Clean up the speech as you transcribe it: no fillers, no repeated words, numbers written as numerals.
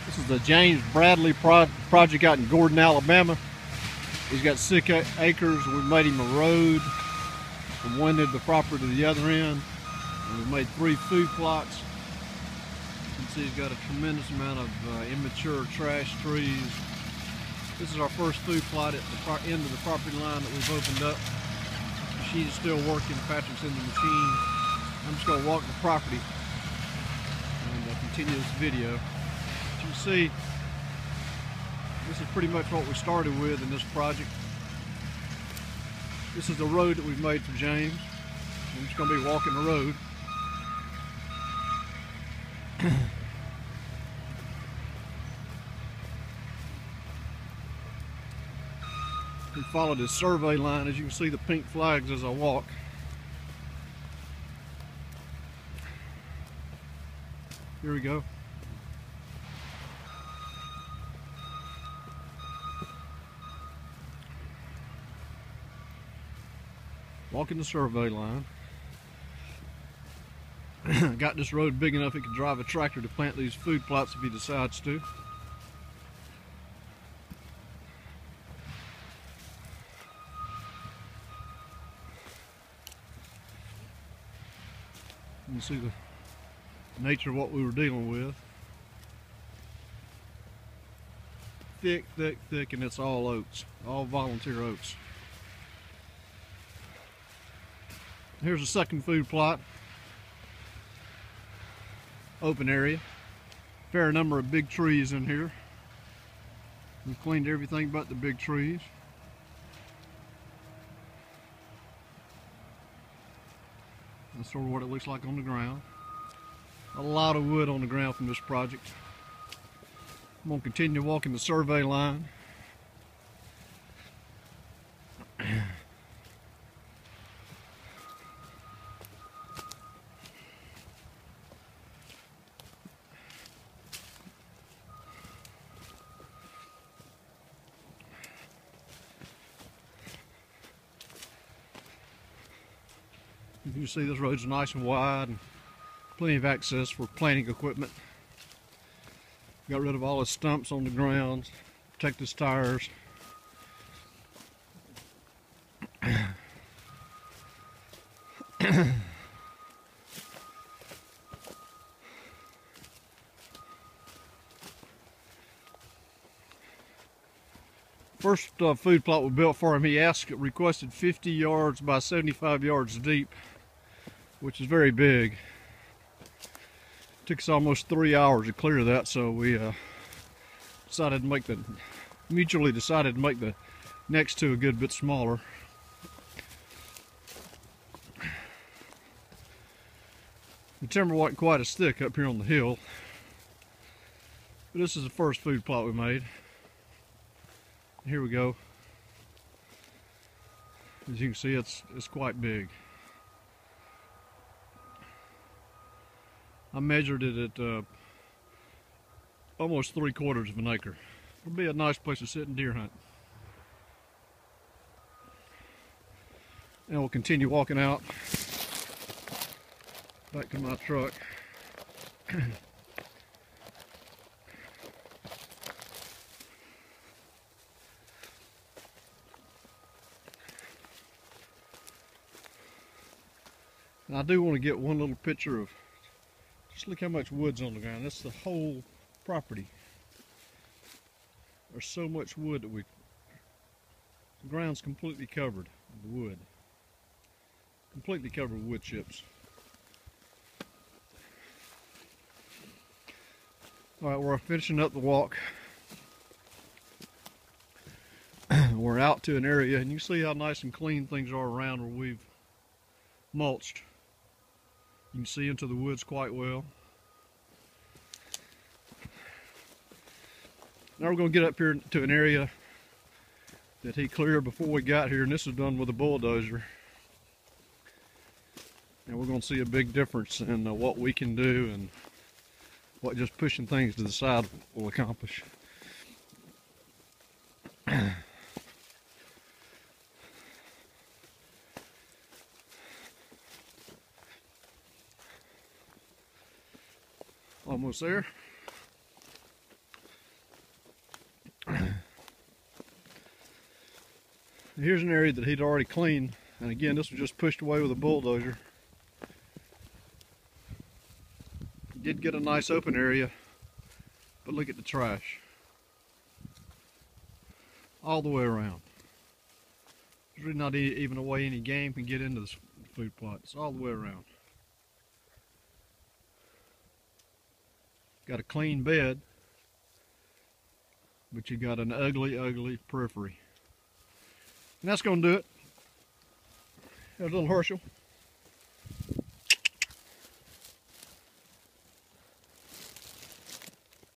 This is the James Bradley project out in Gordon, Alabama. He's got 6 acres. We made him a road from one end of the property to the other end. And we've made 3 food plots. You can see he's got a tremendous amount of immature trash trees. This is our first food plot at the end of the property line that we've opened up. The machine is still working. Patrick's in the machine. I'm just going to walk the property and continue this video. As you can see, this is pretty much what we started with in this project. This is the road that we've made for James. I'm just going to be walking the road. We followed his survey line. As you can see, the pink flags as I walk. Here we go. Walking the survey line. Got this road big enough it could drive a tractor to plant these food plots if he decides to. You can see the nature of what we were dealing with. Thick, thick, thick, and it's all oats, all volunteer oats. Here's a second food plot. Open area. Fair number of big trees in here. We've cleaned everything but the big trees. That's sort of what it looks like on the ground. A lot of wood on the ground from this project. I'm going to continue walking the survey line. You see this road's nice and wide and plenty of access for planting equipment. Got rid of all the stumps on the ground, protect his tires. First food plot we built for him, he requested 50 yards by 75 yards deep, which is very big. Took us almost 3 hours to clear that, so we mutually decided to make the next two a good bit smaller. The timber wasn't quite as thick up here on the hill, but this is the first food plot we made. Here we go. As you can see, it's quite big. I measured it at almost 3/4 of an acre. It'll be a nice place to sit and deer hunt. And we'll continue walking out back to my truck. And I do want to get one little picture of, just look how much wood's on the ground. That's the whole property. There's so much wood that the ground's completely covered with wood. Completely covered with wood chips. Alright, we're finishing up the walk. We're out to an area, and you see how nice and clean things are around where we've mulched. You can see into the woods quite well. Now we're going to get up here to an area that he cleared before we got here, and this is done with a bulldozer. And we're going to see a big difference in what we can do and what just pushing things to the side will accomplish. Almost there. Here's an area that he'd already cleaned, and again, this was just pushed away with a bulldozer. He did get a nice open area, but look at the trash. All the way around. There's really not even a way any game can get into this food plot. It's all the way around. Got a clean bed, but you got an ugly, ugly periphery. And that's going to do it. There's a little Herschel.